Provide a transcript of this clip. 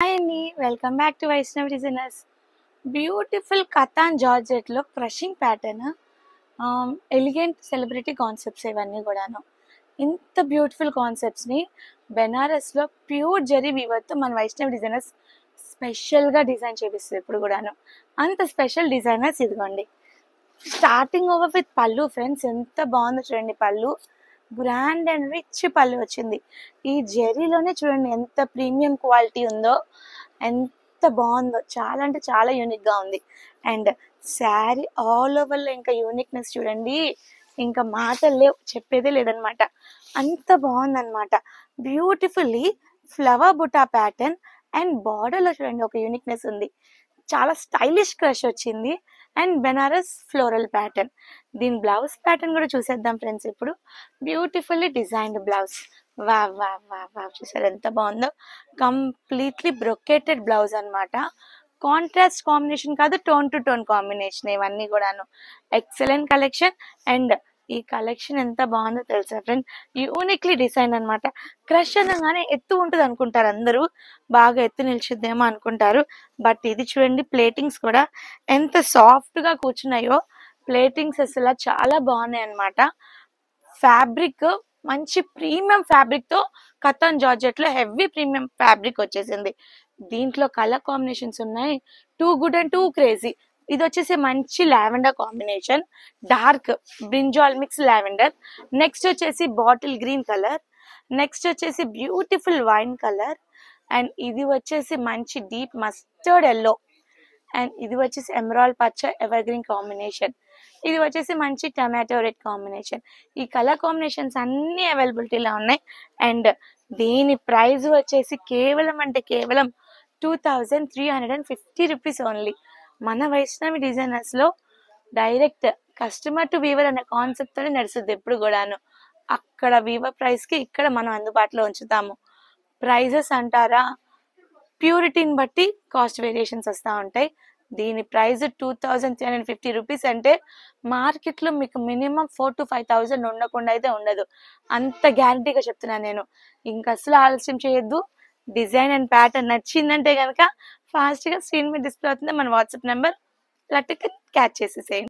Hi అండి, welcome back to Vaishnav designers. Beautiful katan జార్జెట్లో crushing pattern, elegant celebrity concepts ఇవన్నీ కూడాను. ఇంత బ్యూటిఫుల్ కాన్సెప్ట్స్ని బెనారస్లో ప్యూర్ జరీ వీవర్తో మన వైష్ణవ్ డిజైనర్స్ స్పెషల్గా డిజైన్ చేపిస్తుంది ఇప్పుడు కూడాను. అంత స్పెషల్ డిజైనర్స్ ఇదిగోండి. స్టార్టింగ్ ఓవర్ విత్ పళ్ళు ఫ్రెండ్స్, ఎంత బాగుందో చూడండి. పళ్ళు గ్రాండ్ అండ్ రిచ్ పళ్ళు వచ్చింది. ఈ జెరీలోనే చూడండి ఎంత ప్రీమియం క్వాలిటీ ఉందో, ఎంత బాగుందో. చాలా అంటే చాలా యూనిక్గా ఉంది. అండ్ శారీ ఆల్ ఓవర్లో ఇంకా యూనిక్నెస్ చూడండి, ఇంకా మాటలు లేవు, చెప్పేదే లేదనమాట. అంత బాగుందనమాట. Beautifully flower buta pattern and బార్డర్లో చూడండి ఒక యూనిక్నెస్ ఉంది. చాలా స్టైలిష్ క్రష్ వచ్చింది అండ్ బెనారస్ ఫ్లోరల్ ప్యాటర్న్. దీని బ్లౌజ్ ప్యాటర్న్ కూడా చూసేద్దాం ఫ్రెండ్స్. ఇప్పుడు బ్యూటిఫుల్లీ డిజైన్డ్ బ్లౌజ్. వా వా వా వా చూసారు ఎంత బాగుందో. కంప్లీట్లీ బ్రొకేటెడ్ బ్లౌజ్ అనమాట. కాంట్రాస్ట్ కాంబినేషన్ కాదు, టోన్ టు టోన్ కాంబినేషన్ ఇవన్నీ కూడాను. Excellent collection. అండ్ ఈ కలెక్షన్ ఎంత బాగుందో తెలుసా ఫ్రెండ్, యూనిక్లీ డిజైన్ అనమాట. క్రష్ అనగానే ఎత్తు ఉంటుంది అనుకుంటారు అందరూ, బాగా ఎత్తు నిలిచిద్దేమో అనుకుంటారు. బట్ ఇది చూడండి, ప్లేటింగ్స్ కూడా ఎంత సాఫ్ట్ గా కూర్చున్నాయో. ప్లేటింగ్స్ అసలు చాలా బాగున్నాయి అనమాట. ఫ్యాబ్రిక్ మంచి ప్రీమియం ఫ్యాబ్రిక్ తో కథన్ జార్జెట్ లో హెవీ ప్రీమియం ఫ్యాబ్రిక్ వచ్చేసింది. దీంట్లో కలర్ కాంబినేషన్స్ ఉన్నాయి, too good and two crazy. ఇది వచ్చేసి మంచి lavender combination, dark brinjal mix lavender. Next వచ్చేసి బాటిల్ గ్రీన్ కలర్. నెక్స్ట్ వచ్చేసి బ్యూటిఫుల్ వైన్ కలర్. అండ్ ఇది వచ్చేసి మంచి డీప్ మస్టర్డ్ ఎల్లో. అండ్ ఇది వచ్చేసి ఎమరాల్డ్ పచ్చ ఎవర్ గ్రీన్ కాంబినేషన్. ఇది వచ్చేసి మంచి టమాటో రెడ్ కాంబినేషన్. ఈ కలర్ కాంబినేషన్స్ అన్ని అవైలబిలిటీలో ఉన్నాయి. అండ్ దీని ప్రైస్ వచ్చేసి కేవలం అంటే కేవలం 2350 రూపీస్ ఓన్లీ. మన వైష్ణవి డిజైనర్స్ లో డైరెక్ట్ కస్టమర్ టు వీవర్ అనే కాన్సెప్ట్ తోనే నడుస్తుంది ఎప్పుడు కూడాను. అక్కడ వీవర్ ప్రైస్ కి ఇక్కడ మనం అందుబాటులో ఉంచుతాము. ప్రైజెస్ అంటారా, ప్యూరిటీని బట్టి కాస్ట్ వేరియేషన్స్ వస్తూ ఉంటాయి. దీని ప్రైస్ 2350 రూపీస్ అంటే మార్కెట్లో మీకు మినిమం 4,000 to 5,000 ఉండకుండా అయితే ఉండదు. అంత గ్యారంటీగా చెప్తున్నాను నేను. ఇంకా అసలు ఆలస్యం చేయొద్దు. డిజైన్ అండ్ ప్యాటర్న్ నచ్చిందంటే కనుక ఫాస్ట్గా స్క్రీన్ మీద డిస్ప్లే అవుతుంది మన వాట్సాప్ నెంబర్, లట్టుకి క్యాచ్ చేసేసేయండి.